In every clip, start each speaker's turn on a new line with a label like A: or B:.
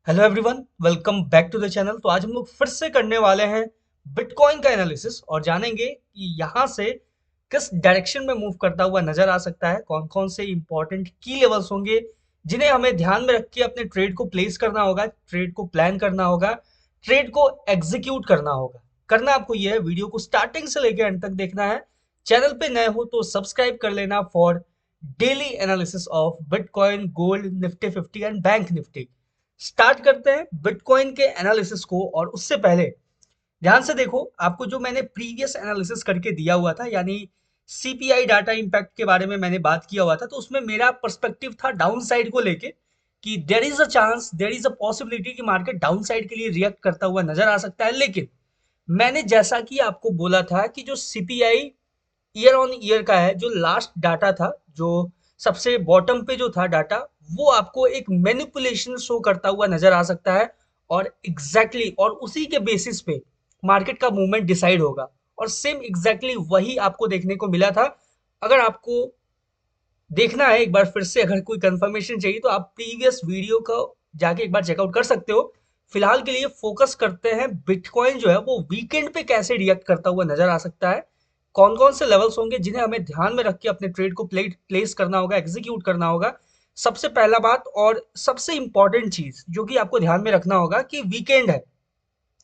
A: Hello everyone, welcome back to the channel. तो आज हम लोग फिर से करने वाले हैं बिटकॉइन का एनालिसिस और जानेंगे कि यहाँ से किस डायरेक्शन में मूव करता हुआ नजर आ सकता है, कौन कौन से इंपॉर्टेंट की लेवल्स होंगे जिन्हें हमें ध्यान में रख के अपने ट्रेड को प्लेस करना होगा, ट्रेड को प्लान करना होगा, ट्रेड को एग्जीक्यूट करना होगा। करना आपको यह है, वीडियो को स्टार्टिंग से लेकर एंड तक देखना है। चैनल पे नए हो तो सब्सक्राइब कर लेना for daily analysis of bitcoin, gold, Nifty 50 and bank Nifty. Start करते हैं बिटकॉइन के एनालिसिस को। और उससे पहले ध्यान से देखो, आपको जो मैंने प्रीवियस एनालिसिस करके दिया हुआ था, यानी सीपीआई डाटा इंपैक्ट के बारे में मैंने बात किया हुआ था, तो उसमें मेरा पर्सपेक्टिव था डाउन साइड को लेके कि there is a chance, there is a possibility कि मार्केट डाउन साइड के लिए रिएक्ट करता हुआ नजर आ सकता है। लेकिन मैंने जैसा कि आपको बोला था कि जो सीपीआई ईयर ऑन ईयर का है, जो लास्ट डाटा था, जो सबसे बॉटम पे जो था डाटा, वो आपको एक मैनिपुलेशन शो करता हुआ नजर आ सकता है। और और उसी के बेसिस पे मार्केट का मूवमेंट डिसाइड होगा। और सेम वही आपको देखने को मिला था। अगर आपको देखना है एक बार फिर से, अगर कोई कंफर्मेशन चाहिए तो आप प्रीवियस वीडियो को जाके एक बार चेकआउट कर सकते हो। फिलहाल के लिए फोकस करते हैं बिटकॉइन जो है वो वीकेंड पे कैसे रिएक्ट करता हुआ नजर आ सकता है, कौन कौन से लेवल्स होंगे जिन्हें हमें ध्यान में रख के अपने ट्रेड को प्लेस करना होगा, एग्जीक्यूट करना होगा। सबसे पहला बात और सबसे इंपॉर्टेंट चीज जो कि आपको ध्यान में रखना होगा कि वीकेंड है,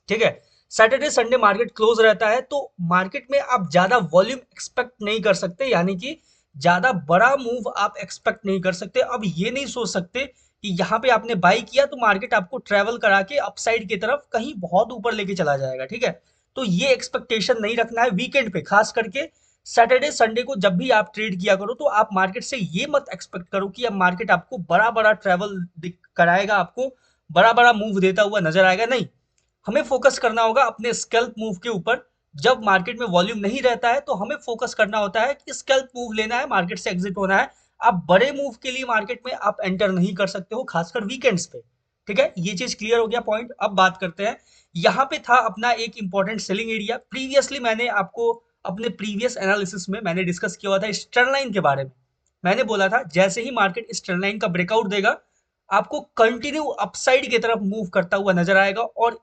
A: ठीक है। सैटरडे संडे मार्केट क्लोज रहता है, तो मार्केट में आप ज्यादा वॉल्यूम एक्सपेक्ट नहीं कर सकते, यानी कि ज्यादा बड़ा मूव आप एक्सपेक्ट नहीं कर सकते। अब ये नहीं सोच सकते कि यहाँ पे आपने बाई किया तो मार्केट आपको ट्रेवल करा के अपसाइड की तरफ कहीं बहुत ऊपर लेके चला जाएगा, ठीक है। तो ये एक्सपेक्टेशन नहीं रखना है वीकेंड पे, खास करके सैटरडे संडे को जब भी आप ट्रेड किया करो तो आप मार्केट से ये मत एक्सपेक्ट करो कि अब मार्केट आपको बड़ा बड़ा ट्रेवल कराएगा, आपको बड़ा बड़ा मूव देता हुआ नजर आएगा। नहीं, हमें फोकस करना होगा अपने स्कैल्प मूव के ऊपर। जब मार्केट में वॉल्यूम नहीं रहता है तो हमें फोकस करना होता है कि स्कैल्प मूव लेना है, मार्केट से एग्जिट होना है। आप बड़े मूव के लिए मार्केट में आप एंटर नहीं कर सकते हो, खासकर वीकेंड्स पे, ठीक है। ये चीज क्लियर हो गया पॉइंट। अब बात करते हैं, यहाँ पे था अपना एक इंपॉर्टेंट सेलिंग एरिया। प्रीवियसली मैंने आपको अपने प्रीवियस एनालिसिस में मैंने डिस्कस किया हुआ था इस ट्रेंड लाइन के बारे में। मैंने बोला था जैसे ही मार्केट इस ट्रेंड लाइन का ब्रेकआउट देगा, आपको कंटिन्यू अपसाइड की तरफ मूव करता हुआ नजर आएगा। और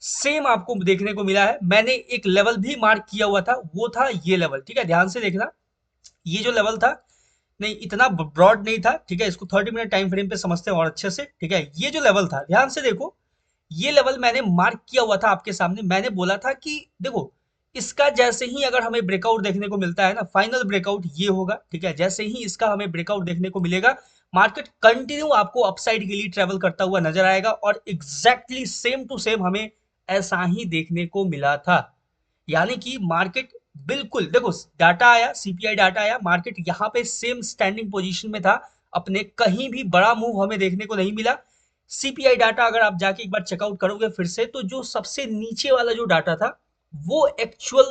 A: सेम आपको देखने को मिला है। मैंने एक लेवल भी मार्क किया हुआ था, वो था ये लेवल, ठीक है। ध्यान से देखना, ये जो लेवल था, नहीं इतना ब्रॉड नहीं था, ठीक है। इसको 30 मिनट टाइम फ्रेम पे समझते हैं और अच्छे से, ठीक है। ये जो लेवल था, ध्यान से देखो, ये लेवल मैंने मार्क किया हुआ था आपके सामने। मैंने बोला था कि देखो, इसका जैसे ही अगर हमें ब्रेकआउट देखने को मिलता है ना, फाइनल ब्रेकआउट ये होगा, ठीक है। जैसे ही इसका हमें ब्रेकआउट देखने को मिलेगा, मार्केट कंटिन्यू आपको अपसाइड के लिए ट्रेवल करता हुआ नजर आएगा। और सेम टू सेम हमें ऐसा ही देखने को मिला था। यानी कि मार्केट बिल्कुल देखो, डाटा आया, सीपीआई डाटा आया, मार्केट यहाँ पे सेम स्टैंडिंग पोजीशन में था अपने, कहीं भी बड़ा मूव हमें देखने को नहीं मिला। सीपीआई डाटा अगर आप जाके एक बार चेकआउट करोगे फिर से, तो जो सबसे नीचे वाला जो डाटा था वो एक्चुअल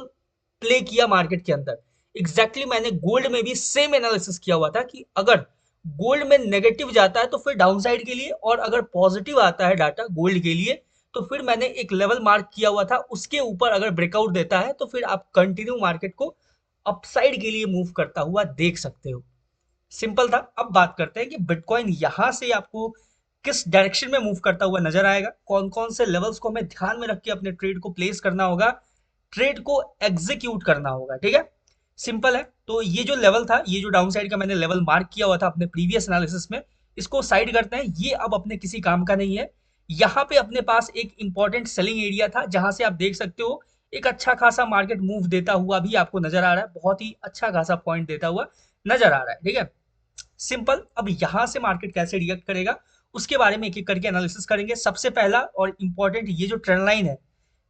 A: प्ले किया मार्केट के अंदर। मैंने गोल्ड में भी सेम एनालिसिस किया हुआ था कि अगर गोल्ड में नेगेटिव जाता है तो फिर डाउनसाइड के लिए, और अगर पॉजिटिव आता है डाटा गोल्ड के लिए तो फिर मैंने एक लेवल मार्क किया हुआ था, उसके ऊपर अगर ब्रेकआउट देता है तो फिर आप कंटिन्यू मार्केट को अपसाइड के लिए मूव करता हुआ देख सकते हो। सिंपल था। अब बात करते हैं कि बिटकॉइन यहां से आपको किस डायरेक्शन में मूव करता हुआ नजर आएगा, कौन कौन से लेवल्स को हमें ध्यान में रख के अपने ट्रेड को प्लेस करना होगा, ट्रेड को एग्जीक्यूट करना होगा, ठीक है। सिंपल है। तो ये जो लेवल था, ये जो डाउन साइड का मैंने लेवल मार्क किया हुआ था अपने प्रीवियस एनालिसिस में, इसको साइड करते हैं, ये अब अपने किसी काम का नहीं है। यहाँ पे अपने पास एक इंपॉर्टेंट सेलिंग एरिया था जहां से आप देख सकते हो एक अच्छा खासा मार्केट मूव देता हुआ भी आपको नजर आ रहा है, बहुत ही अच्छा खासा पॉइंट देता हुआ नजर आ रहा है, ठीक है। सिंपल। अब यहां से मार्केट कैसे रिएक्ट करेगा उसके बारे में एक एक करके एनालिसिस करेंगे। सबसे पहला और इंपॉर्टेंट, ये जो ट्रेंड लाइन है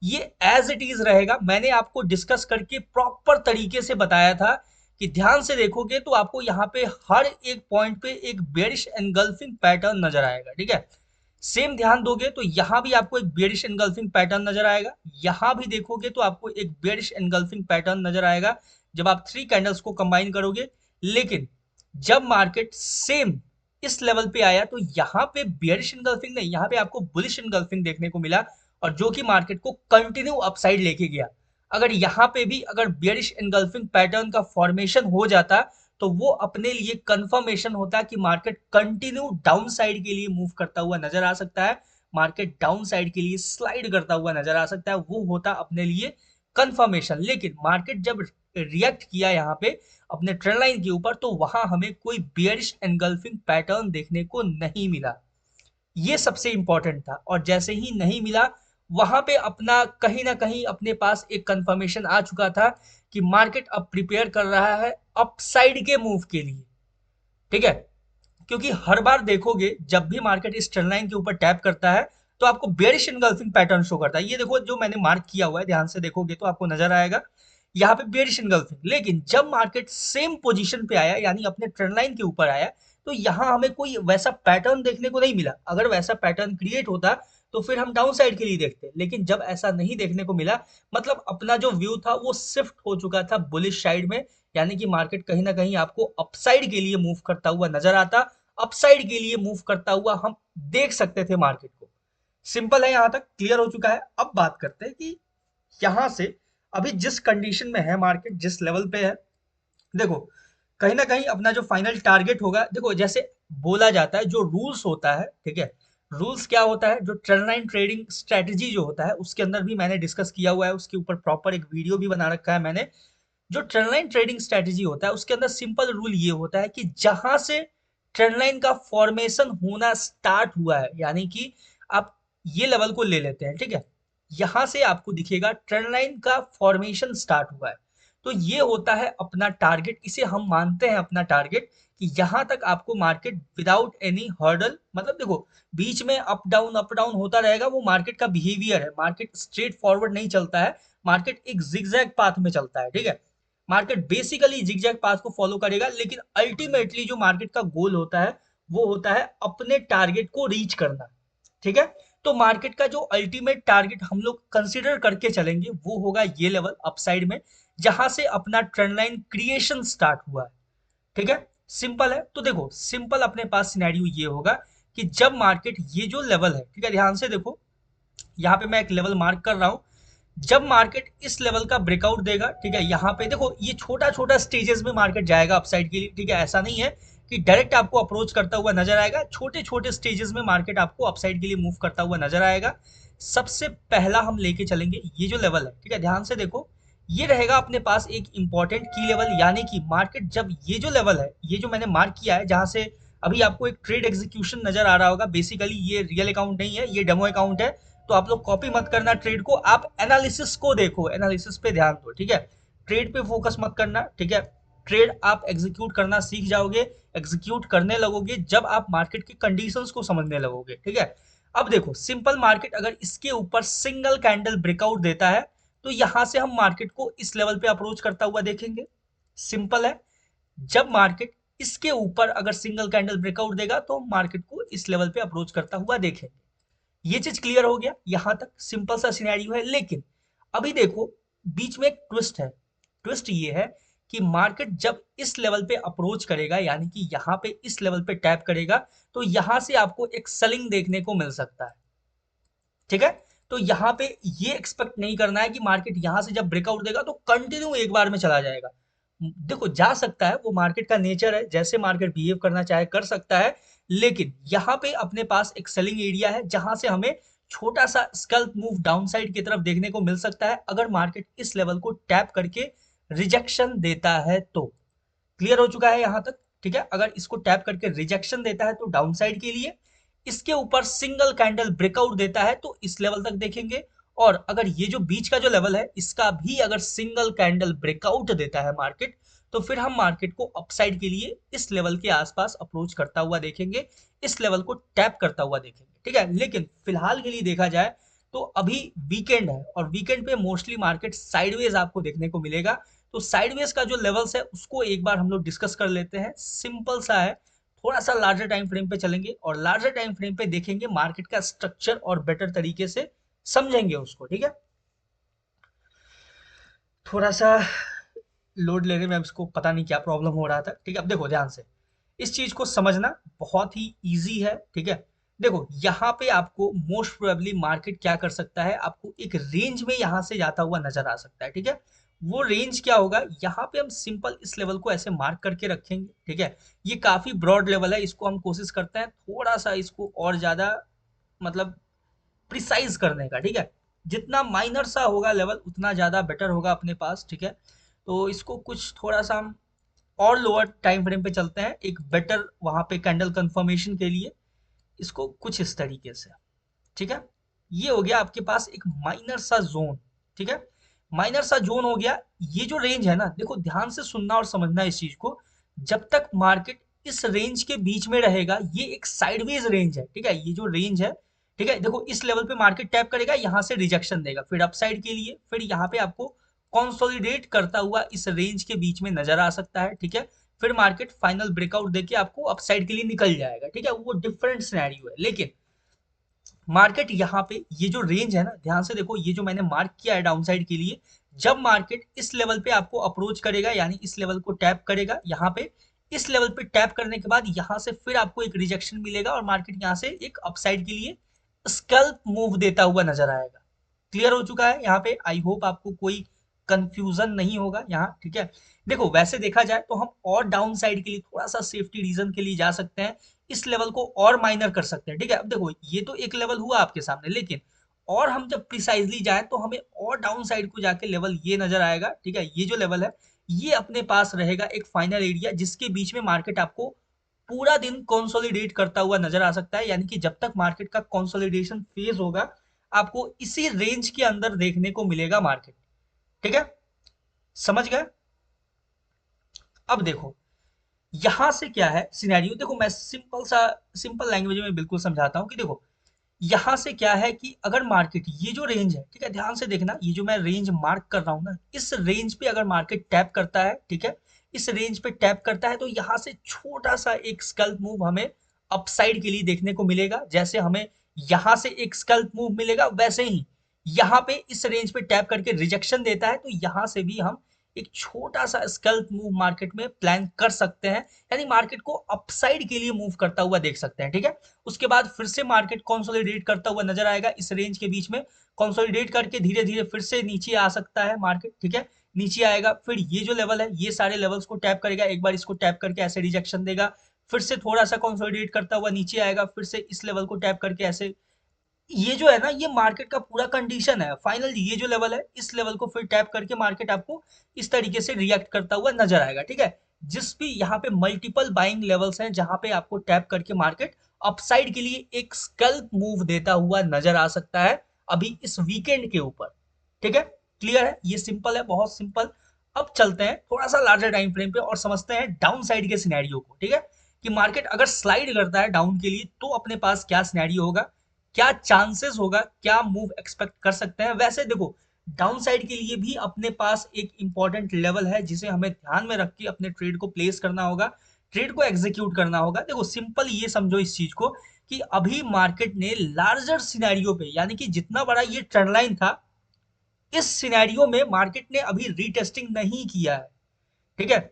A: ये एज इट इज रहेगा। मैंने आपको डिस्कस करके प्रॉपर तरीके से बताया था कि ध्यान से देखोगे तो आपको यहाँ पे हर एक पॉइंट पे एक बेरिश एनगल्फिंग पैटर्न नजर आएगा, ठीक है। सेम ध्यान दोगे तो यहाँ भी आपको एक बेरिश एनगल्फिंग पैटर्न नजर आएगा, यहाँ भी देखोगे तो आपको एक बेरिश एनगल्फिंग पैटर्न नजर आएगा जब आप थ्री कैंडल्स को कंबाइन करोगे। लेकिन जब मार्केट सेम इस लेवल पे आया तो यहाँ पे बेयरिश एनगल्फिंग नहीं, यहाँ पे आपको बुलिश एनगल्फिंग देखने को मिला, और जो कि मार्केट को कंटिन्यू अपसाइड लेके गया। अगर यहाँ पे भी अगर बेयरिश एनगल्फिंग पैटर्न का फॉर्मेशन हो जाता तो वो अपने लिए कंफर्मेशन होता है कि मार्केट कंटिन्यू डाउन साइड के लिए मूव करता हुआ नजर आ सकता है, मार्केट डाउन साइड के लिए स्लाइड करता हुआ नजर आ सकता है, वो होता अपने लिए कंफर्मेशन। लेकिन मार्केट जब रिएक्ट किया यहाँ पे अपने ट्रेंड लाइन के ऊपर, तो वहां हमें कोई बेयरिश एनगल्फिंग पैटर्न देखने को नहीं मिला, ये सबसे इंपॉर्टेंट था। और जैसे ही नहीं मिला, वहां पे अपना कहीं ना कहीं अपने पास एक कंफर्मेशन आ चुका था कि मार्केट अब प्रिपेयर कर रहा है अपसाइड के मूव के लिए, ठीक है। क्योंकि हर बार देखोगे जब भी मार्केट इस ट्रेंड लाइन के ऊपर टैप करता है, तो आपको बेयरिश एनगल्फिंग पैटर्न शो करता है। ये देखो जो मैंने मार्क किया हुआ है, ध्यान से देखोगे तो आपको नजर आएगा यहाँ पे बेयरिश एनगल्फिंग। लेकिन जब मार्केट सेम पोजीशन पे आया, यानी अपने ट्रेंड लाइन के ऊपर आया, तो यहाँ हमें कोई वैसा पैटर्न देखने को नहीं मिला। अगर वैसा पैटर्न क्रिएट होता तो फिर हम डाउन साइड के लिए देखते, लेकिन जब ऐसा नहीं देखने को मिला, मतलब अपना जो व्यू था वो शिफ्ट हो चुका था बुलिश साइड में, यानी कि मार्केट कहीं ना कहीं आपको अपसाइड के लिए मूव करता हुआ नजर आता, अपसाइड के लिए मूव करता हुआ हम देख सकते थे मार्केट को। सिंपल है, यहां तक क्लियर हो चुका है। अब बात करते हैं कि यहां से अभी जिस कंडीशन में है मार्केट, जिस लेवल पे है, देखो कहीं ना कहीं अपना जो फाइनल टारगेट होगा, देखो जैसे बोला जाता है जो रूल्स होता है, ठीक है, रूल्स क्या होता है, जो ट्रेंड लाइन ट्रेडिंग स्ट्रेटजी जो होता है उसके अंदर भी मैंने डिस्कस किया हुआ है, उसके ऊपर प्रॉपर एक वीडियो भी बना रखा है मैंने। जो ट्रेंड लाइन ट्रेडिंग स्ट्रेटजी होता है उसके अंदर सिंपल रूल ये होता है कि जहां से ट्रेंड लाइन का फॉर्मेशन होना स्टार्ट हुआ है, यानी कि आप ये लेवल को ले लेते हैं, ठीक है, यहां से आपको दिखेगा ट्रेंड लाइन का फॉर्मेशन स्टार्ट हुआ है, तो ये होता है अपना टारगेट। इसे हम मानते हैं अपना टारगेट कि यहां तक आपको मार्केट विदाउट एनी हर्डल, मतलब देखो बीच में अप डाउन होता रहेगा, वो मार्केट का बिहेवियर है, मार्केट स्ट्रेट फॉरवर्ड नहीं चलता है, मार्केट एक जिगजैग पाथ में चलता है, ठीक है। मार्केट बेसिकली जिगजैग पाथ को फॉलो करेगा, लेकिन अल्टीमेटली जो मार्केट का गोल होता है वो होता है अपने टारगेट को रीच करना, ठीक है। तो मार्केट का जो अल्टीमेट टारगेट हम लोग कंसीडर करके चलेंगे वो होगा ये लेवल अपसाइड में, जहां से अपना ट्रेंड लाइन क्रिएशन स्टार्ट हुआ है, ठीक है। सिंपल है, तो देखो सिंपल अपने पास सिनेरियो ये होगा कि जब मार्केट ये जो लेवल है, ठीक है, ध्यान से देखो यहाँ पे मैं एक लेवल मार्क कर रहा हूं, जब मार्केट इस लेवल का ब्रेकआउट देगा, ठीक है, यहाँ पे देखो ये छोटा छोटा स्टेजेस में मार्केट जाएगा अपसाइड के लिए, ठीक है, ऐसा नहीं है कि डायरेक्ट आपको अप्रोच करता हुआ नजर आएगा, छोटे छोटे स्टेजेस में मार्केट आपको अपसाइड के लिए मूव करता हुआ नजर आएगा। सबसे पहला हम लेके चलेंगे ये जो लेवल है, ठीक है, ध्यान से देखो, ये रहेगा अपने पास एक इंपॉर्टेंट की लेवल, यानी कि मार्केट जब ये जो लेवल है, ये जो मैंने मार्क किया है, जहां से अभी आपको एक ट्रेड एग्जीक्यूशन नजर आ रहा होगा, बेसिकली ये रियल अकाउंट नहीं है, ये डेमो अकाउंट है, तो आप लोग कॉपी मत करना ट्रेड को, आप एनालिसिस को देखो, एनालिसिस पे ध्यान दो, ठीक है, ट्रेड पे फोकस मत करना, ठीक है। ट्रेड आप एग्जीक्यूट करना सीख जाओगे, एग्जीक्यूट करने लगोगे जब आप मार्केट की कंडीशंस को समझने लगोगे, ठीक है। अब देखो सिंपल, मार्केट अगर इसके ऊपर सिंगल कैंडल ब्रेकआउट देता है, तो यहां से हम मार्केट को इस लेवल पे अप्रोच करता हुआ देखेंगे। सिंपल है, जब मार्केट इसके ऊपर अगर सिंगल कैंडल ब्रेकआउट देगा तो मार्केट को इस लेवल पे अप्रोच करता हुआ देखेंगे। ये चीज क्लियर हो गया, यहां तक सिंपल सा सिनेरियो है। लेकिन अभी देखो बीच में एक ट्विस्ट है, ट्विस्ट ये है कि मार्केट जब इस लेवल पे अप्रोच करेगा, यानी कि यहाँ पे इस लेवल पे टैप करेगा, तो यहां से आपको एक सेलिंग देखने को मिल सकता है, ठीक है। तो यहाँ पे ये एक्सपेक्ट नहीं करना है कि मार्केट यहां से जब ब्रेकआउट देगा तो कंटिन्यू एक बार में चला जाएगा। देखो जा सकता है, वो मार्केट का नेचर है, जैसे मार्केट बिहेव करना चाहे कर सकता है, लेकिन यहाँ पे अपने पास एक सेलिंग एरिया है जहां से हमें छोटा सा स्कल्प मूव डाउन साइड की तरफ देखने को मिल सकता है, अगर मार्केट इस लेवल को टैप करके रिजेक्शन देता है तो। क्लियर हो चुका है यहां तक, ठीक है। अगर इसको टैप करके रिजेक्शन देता है तो डाउन साइड के लिए, इसके ऊपर सिंगल कैंडल ब्रेकआउट देता है तो इस लेवल तक देखेंगे, और अगर ये जो बीच का जो लेवल है इसका भी अगर सिंगल कैंडल ब्रेकआउट देता है मार्केट, तो फिर हम मार्केट को अपसाइड के लिए इस लेवल के आसपास अप्रोच करता हुआ देखेंगे, इस लेवल को टैप करता हुआ देखेंगे, ठीक है। लेकिन फिलहाल के लिए देखा जाए तो अभी वीकेंड है, और वीकेंड पे मोस्टली मार्केट साइडवेज आपको देखने को मिलेगा, तो साइडवेज का जो लेवल्स है उसको एक बार हम लोग डिस्कस कर लेते हैं। सिंपल सा है, थोड़ा सा लार्जर टाइम फ्रेम पे चलेंगे और लार्जर टाइम फ्रेम पे देखेंगे मार्केट का स्ट्रक्चर और बेटर तरीके से समझेंगे उसको, ठीक है। थोड़ा सा लोड लेने में अब इसको पता नहीं क्या प्रॉब्लम हो रहा था, ठीक है। अब देखो ध्यान से, इस चीज को समझना बहुत ही इजी है, ठीक है। देखो यहाँ पे आपको मोस्ट प्रोबेबली मार्केट क्या कर सकता है, आपको एक रेंज में यहाँ से जाता हुआ नजर आ सकता है, ठीक है। वो रेंज क्या होगा, यहाँ पे हम सिंपल इस लेवल को ऐसे मार्क करके रखेंगे, ठीक है। ये काफी ब्रॉड लेवल है, इसको हम कोशिश करते हैं थोड़ा सा इसको और ज्यादा मतलब प्रिसाइज करने का, ठीक है। जितना माइनर सा होगा लेवल उतना ज्यादा बेटर होगा अपने पास, ठीक है। तो इसको कुछ थोड़ा सा हम और लोअर टाइम फ्रेम पे चलते हैं एक बेटर वहां पे कैंडल कंफर्मेशन के लिए। इसको कुछ इस तरीके से, ठीक है। ये हो गया आपके पास एक माइनर सा जोन, ठीक है। माइनर सा जोन हो गया। ये जो रेंज है ना, देखो ध्यान से सुनना और समझना इस चीज को। जब तक मार्केट इस रेंज के बीच में रहेगा, ये एक साइडवेज रेंज है, ठीक है। ये जो रेंज है, ठीक है, देखो इस लेवल पे मार्केट टैप करेगा, यहाँ से रिजेक्शन देगा, फिर अपसाइड के लिए, फिर यहाँ पे आपको कंसोलिडेट करता हुआ इस रेंज के बीच में नजर आ सकता है, ठीक है। फिर मार्केट फाइनल ब्रेकआउट देके आपको अपसाइड के लिए निकल जाएगा, ठीक है। वो डिफरेंट सिनेरियो है, लेकिन मार्केट यहाँ पे ये जो रेंज है ना, ध्यान से देखो, ये जो मैंने मार्क किया है डाउन साइड के लिए, जब मार्केट इस लेवल पे आपको अप्रोच करेगा, यानी इस लेवल को टैप करेगा, यहाँ पे इस लेवल पे टैप करने के बाद यहाँ से फिर आपको एक रिजेक्शन मिलेगा और मार्केट यहाँ से एक अपसाइड के लिए स्कैल्प मूव देता हुआ नजर आएगा। क्लियर हो चुका है यहाँ पे? आई होप आपको कोई कंफ्यूजन नहीं होगा यहाँ, ठीक है। देखो वैसे देखा जाए तो हम और डाउन साइड के लिए थोड़ा सा सेफ्टी रीजन के लिए जा सकते हैं, इस लेवल को और माइनर कर सकते हैं, ठीक है। अब देखो ये तो एक लेवल हुआ आपके सामने, लेकिन और हम जब प्रिसाइजली जाए तो हमें और डाउन साइड को जाके लेवल ये नजर आएगा, ठीक है। ये जो लेवल है, ये अपने पास रहेगा एक फाइनल एरिया, जिसके बीच में मार्केट आपको पूरा दिन कंसोलिडेट करता हुआ नजर आ सकता है। यानी कि जब तक मार्केट का कंसोलिडेशन फेज होगा, आपको इसी रेंज के अंदर देखने को मिलेगा मार्केट, ठीक है। समझ गए? अब देखो यहां से क्या है सिनेरियो, देखो मैं सिंपल लैंग्वेज में बिल्कुल समझाता हूँ कि देखो यहाँ से क्या है कि अगर मार्केट ये जो रेंज है, ठीक है, ध्यान से देखना, ये जो मैं रेंज मार्क कर रहा हूँ ना, इस रेंज पे अगर मार्केट टैप करता है, ठीक है, इस रेंज पे टैप करता है, तो यहाँ से छोटा सा एक स्कैल्प मूव हमें अपसाइड के लिए देखने को मिलेगा। जैसे हमें यहाँ से एक स्कैल्प मूव मिलेगा, वैसे ही यहाँ पे इस रेंज पे टैप करके रिजेक्शन देता है, तो यहाँ से भी हम एक छोटा सा स्कैल्प मूव मार्केट में प्लान कर सकते हैं, यानी मार्केट को अपसाइड के लिए मूव करता हुआ देख सकते हैं, ठीक है। उसके बाद फिर से मार्केट कंसोलिडेट करता हुआ नजर आएगा इस रेंज के बीच में, कंसोलिडेट करके धीरे धीरे फिर से नीचे आ सकता है मार्केट, ठीक है। नीचे आएगा, फिर ये जो लेवल है, ये सारे लेवल्स को टैप करेगा, एक बार इसको टैप करके ऐसे रिजेक्शन देगा, फिर से थोड़ा सा कंसोलिडेट करता हुआ नीचे आएगा, फिर से इस लेवल को टैप करके ऐसे, ये जो है ना, ये मार्केट का पूरा कंडीशन है। फाइनल ये जो लेवल है, इस लेवल को फिर टैप करके मार्केट आपको इस तरीके से रिएक्ट करता हुआ नजर आएगा, ठीक है। जिस भी यहाँ पे मल्टीपल बाइंग लेवल्स हैं, जहां पे आपको टैप करके मार्केट अपसाइड के लिए एक स्कैल्प मूव देता हुआ नजर आ सकता है अभी इस वीकेंड के ऊपर, ठीक है। क्लियर है? ये सिंपल है, बहुत सिंपल। अब चलते हैं थोड़ा सा लार्जर टाइम फ्रेम पे और समझते हैं डाउन साइड के सिनेरियो को, ठीक है, कि मार्केट अगर स्लाइड करता है डाउन के लिए तो अपने पास क्या सिनेरियो होगा, क्या चांसेस होगा, क्या मूव एक्सपेक्ट कर सकते हैं। वैसे देखो डाउन साइड के लिए भी अपने पास एक इंपॉर्टेंट लेवल है, जिसे हमें ध्यान में रख के अपने ट्रेड को प्लेस करना होगा, ट्रेड को एग्जीक्यूट करना होगा। देखो सिंपल ये समझो इस चीज को कि अभी मार्केट ने लार्जर सिनेरियो पे, यानी कि जितना बड़ा ये ट्रेंड लाइन था, इस सिनेरियो में मार्केट ने अभी रीटेस्टिंग नहीं किया है, ठीक है।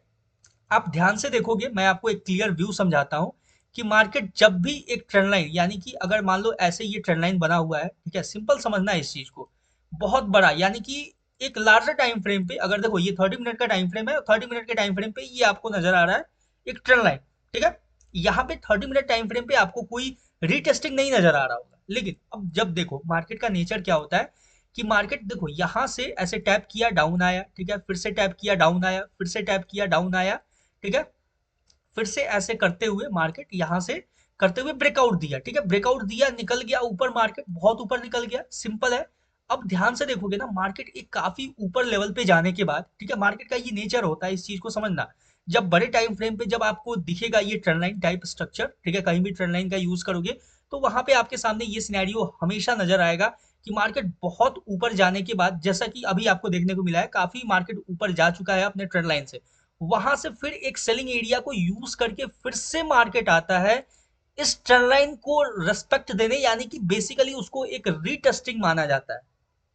A: आप ध्यान से देखोगे, मैं आपको एक क्लियर व्यू समझाता हूं कि मार्केट जब भी एक ट्रेंड लाइन, यानी कि अगर मान लो ऐसे ये ट्रेंड लाइन बना हुआ है, ठीक है, सिंपल समझना है इस चीज को, बहुत बड़ा, यानी कि एक लार्जर टाइम फ्रेम पे, अगर देखो ये 30 मिनट का टाइम फ्रेम है, 30 मिनट के टाइम फ्रेम पे ये आपको नजर आ रहा है एक ट्रेंड लाइन, ठीक है। यहाँ पे 30 मिनट टाइम फ्रेम पे आपको कोई रीटेस्टिंग नहीं नजर आ रहा होगा, लेकिन अब जब देखो मार्केट का नेचर क्या होता है कि मार्केट देखो यहाँ से ऐसे टैप किया डाउन आया, ठीक है, फिर से टैप किया डाउन आया, फिर से टैप किया डाउन आया, ठीक है, फिर से ऐसे करते हुए मार्केट यहाँ से करते हुए ब्रेकआउट दिया, ठीक है, ब्रेकआउट दिया, निकल गया ऊपर, मार्केट बहुत ऊपर निकल गया, सिंपल है। अब ध्यान से देखोगे ना, मार्केट एक काफी ऊपर लेवल पे जाने के बाद, ठीक है, मार्केट का ये नेचर होता है, इस चीज को समझना, जब बड़े टाइम फ्रेम पे जब आपको दिखेगा ये ट्रेंड लाइन टाइप स्ट्रक्चर, ठीक है, कहीं भी ट्रेंड लाइन का यूज करोगे तो वहां पे आपके सामने ये सिनेरियो हमेशा नजर आएगा कि मार्केट बहुत ऊपर जाने के बाद, जैसा कि अभी आपको देखने को मिला है, काफी मार्केट ऊपर जा चुका है अपने ट्रेंड लाइन से, वहां से फिर एक सेलिंग एरिया को यूज करके फिर से मार्केट आता है इस ट्रेंड लाइन को रेस्पेक्ट देने, यानी कि बेसिकली उसको एक रीटेस्टिंग माना जाता है,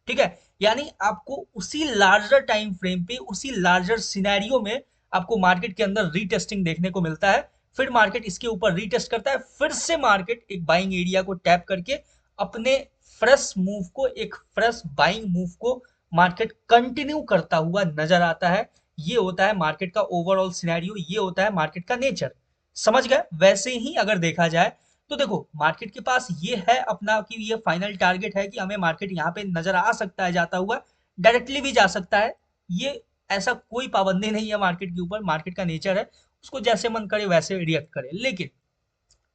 A: ठीक है। यानी आपको उसी लार्जर टाइम फ्रेम पे, उसी लार्जर सिनेरियो में आपको मार्केट के अंदर रीटेस्टिंग देखने को मिलता है, फिर मार्केट इसके ऊपर रीटेस्ट करता है, फिर से मार्केट एक बाइंग एरिया को टैप करके अपने फ्रेश मूव को, एक फ्रेश बाइंग मूव को मार्केट कंटिन्यू करता हुआ नजर आता है। ये होता है मार्केट का ओवरऑल सिनेरियो, ये होता है मार्केट का नेचर। समझ गए? वैसे ही अगर देखा जाए तो देखो मार्केट के पास ये है अपना कि ये फाइनल टारगेट है कि हमें मार्केट यहाँ पे नजर आ सकता है जाता हुआ, डायरेक्टली भी जा सकता है। ये ऐसा कोई पाबंदी नहीं है मार्केट के ऊपर, मार्केट का नेचर है, उसको जैसे मन करे वैसे रिएक्ट करे। लेकिन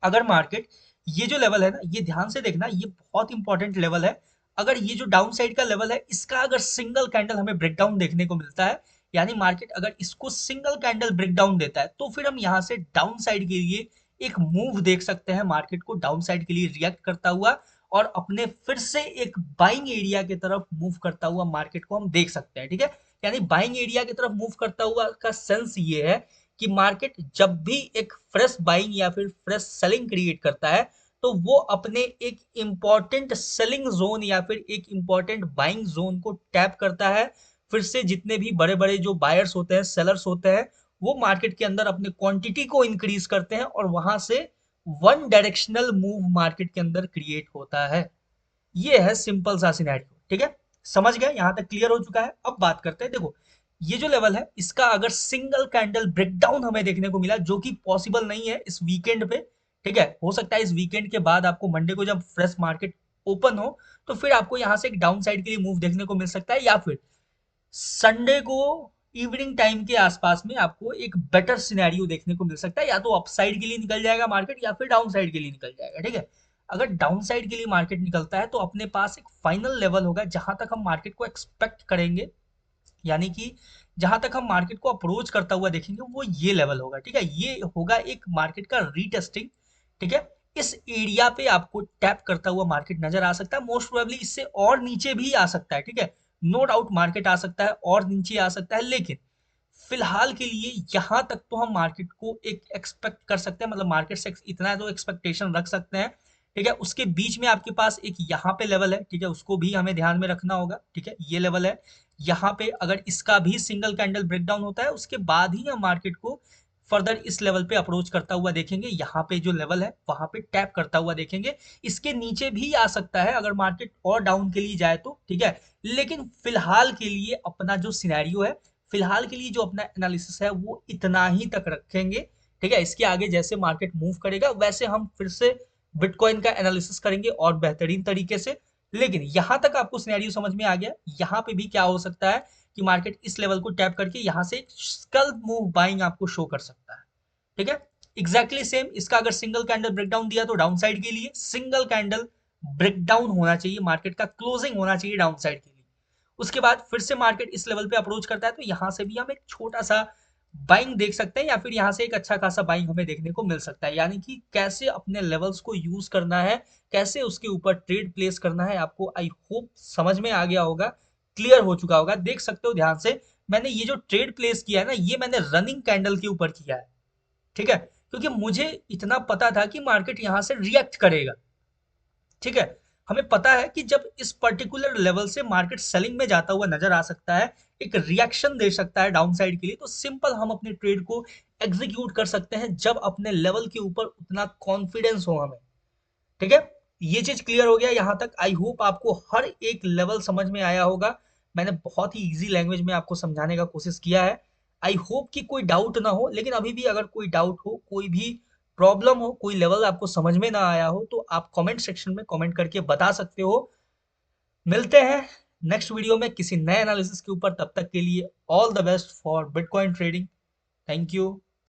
A: अगर मार्केट ये जो लेवल है ना, ये ध्यान से देखना, ये बहुत इंपॉर्टेंट लेवल है। अगर ये जो डाउन साइड का लेवल है इसका अगर सिंगल कैंडल हमें ब्रेकडाउन देखने को मिलता है, यानी मार्केट अगर इसको सिंगल कैंडल ब्रेकडाउन देता है, तो फिर हम यहाँ से डाउन साइड के लिए एक मूव देख सकते हैं, मार्केट को डाउन साइड के लिए रिएक्ट करता हुआ और अपने फिर से एक बाइंग एरिया की तरफ मूव करता हुआ मार्केट को हम देख सकते हैं। ठीक है, यानी बाइंग एरिया की तरफ मूव करता हुआ का सेंस ये है कि मार्केट जब भी एक फ्रेश बाइंग या फिर फ्रेश सेलिंग क्रिएट करता है, तो वो अपने एक इंपॉर्टेंट सेलिंग जोन या फिर एक इंपॉर्टेंट बाइंग जोन को टैप करता है। फिर से जितने भी बड़े बड़े जो बायर्स होते हैं, सेलर्स होते हैं, वो मार्केट के अंदर अपने क्वांटिटी को इंक्रीज करते हैं और वहां से वन डायरेक्शनल मूव मार्केट के अंदर क्रिएट होता है। ये है सिंपल सा सिनेरियो। ठीक है, समझ गए? यहां तक क्लियर हो चुका है। अब बात करते हैं, देखो ये जो लेवल है इसका अगर सिंगल कैंडल ब्रेकडाउन हमें देखने को मिला, जो कि पॉसिबल नहीं है इस वीकेंड पे। ठीक है, हो सकता है इस वीकेंड के बाद आपको मंडे को जब फ्रेश मार्केट ओपन हो, तो फिर आपको यहां से एक डाउन साइड के लिए मूव देखने को मिल सकता है, या फिर संडे को इवनिंग टाइम के आसपास में आपको एक बेटर सिनेरियो देखने को मिल सकता है, या तो अप साइड के लिए निकल जाएगा मार्केट या फिर डाउन साइड के लिए निकल जाएगा। ठीक है, अगर डाउन साइड के लिए मार्केट निकलता है तो अपने पास एक फाइनल लेवल होगा जहां तक हम मार्केट को एक्सपेक्ट करेंगे, यानी कि जहां तक हम मार्केट को अप्रोच करता हुआ देखेंगे वो ये लेवल होगा। ठीक है, ये होगा एक मार्केट का रीटेस्टिंग। ठीक है, इस एरिया पे आपको टैप करता हुआ मार्केट नजर आ सकता है, मोस्ट प्रोबेबली इससे और नीचे भी आ सकता है। ठीक है, नो डाउट मार्केट आ सकता है और नीचे आ सकता है, लेकिन फिलहाल के लिए यहां तक तो हम मार्केट को एक एक्सपेक्ट कर सकते हैं, मतलब मार्केट से इतना तो एक्सपेक्टेशन रख सकते हैं। ठीक है, उसके बीच में आपके पास एक यहाँ पे लेवल है, ठीक है, उसको भी हमें ध्यान में रखना होगा। ठीक है, ये लेवल है, यहाँ पे अगर इसका भी सिंगल कैंडल ब्रेकडाउन होता है उसके बाद ही हम मार्केट को फर्दर इस लेवल पे अप्रोच करता हुआ देखेंगे, यहाँ पे जो लेवल है वहां पे टैप करता हुआ देखेंगे। इसके नीचे भी आ सकता है अगर मार्केट और डाउन के लिए जाए तो। ठीक है, लेकिन फिलहाल के लिए अपना जो सिनेरियो है, फिलहाल के लिए जो अपना एनालिसिस है वो इतना ही तक रखेंगे। ठीक है, इसके आगे जैसे मार्केट मूव करेगा वैसे हम फिर से बिटकॉइन का एनालिसिस करेंगे और बेहतरीन तरीके से। लेकिन यहां तक आपको सिनेरियो समझ में आ गया, यहाँ पे भी क्या हो सकता है कि मार्केट इस लेवल को टैप करके यहाँ से एक स्कल्प मूव बाइंग आपको शो कर सकता है। ठीक है, एग्जैक्टली सेम इसका अगर सिंगल कैंडल ब्रेकडाउन दिया तो डाउन साइड के लिए सिंगल कैंडल ब्रेकडाउन होना चाहिए, मार्केट का क्लोजिंग होना चाहिए डाउन साइड के लिए। उसके बाद फिर से मार्केट इस लेवल पे अप्रोच करता है तो यहाँ से भी हम एक छोटा सा बाइंग देख सकते हैं, या फिर यहाँ से एक अच्छा खासा बाइंग हमें देखने को मिल सकता है। यानी कि कैसे अपने लेवल्स को यूज करना है, कैसे उसके ऊपर ट्रेड प्लेस करना है, आपको आई होप समझ में आ गया होगा, क्लियर हो चुका होगा। देख सकते हो ध्यान से, मैंने ये जो ट्रेड प्लेस किया है ना, ये मैंने रनिंग कैंडल के ऊपर किया है। ठीक है, क्योंकि मुझे इतना पता था कि मार्केट यहाँ से रिएक्ट करेगा। ठीक है, हमें पता है कि जब इस पर्टिकुलर लेवल से मार्केट सेलिंग में जाता हुआ नजर आ सकता है, एक रिएक्शन दे सकता है डाउन साइड के लिए, तो सिंपल हम अपने ट्रेड को एग्जीक्यूट कर सकते हैं जब अपने लेवल के ऊपर उतना कॉन्फिडेंस हो हमें। ठीक है, ये चीज क्लियर हो गया यहाँ तक। आई होप आपको हर एक लेवल समझ में आया होगा, मैंने बहुत ही इजी लैंग्वेज में आपको समझाने का कोशिश किया है। आई होप कि कोई डाउट ना हो, लेकिन अभी भी अगर कोई डाउट हो, कोई भी प्रॉब्लम हो, कोई लेवल आपको समझ में ना आया हो, तो आप कमेंट सेक्शन में कमेंट करके बता सकते हो। मिलते हैं नेक्स्ट वीडियो में किसी नए एनालिसिस के ऊपर, तब तक के लिए all the best for bitcoin trading. Thank you.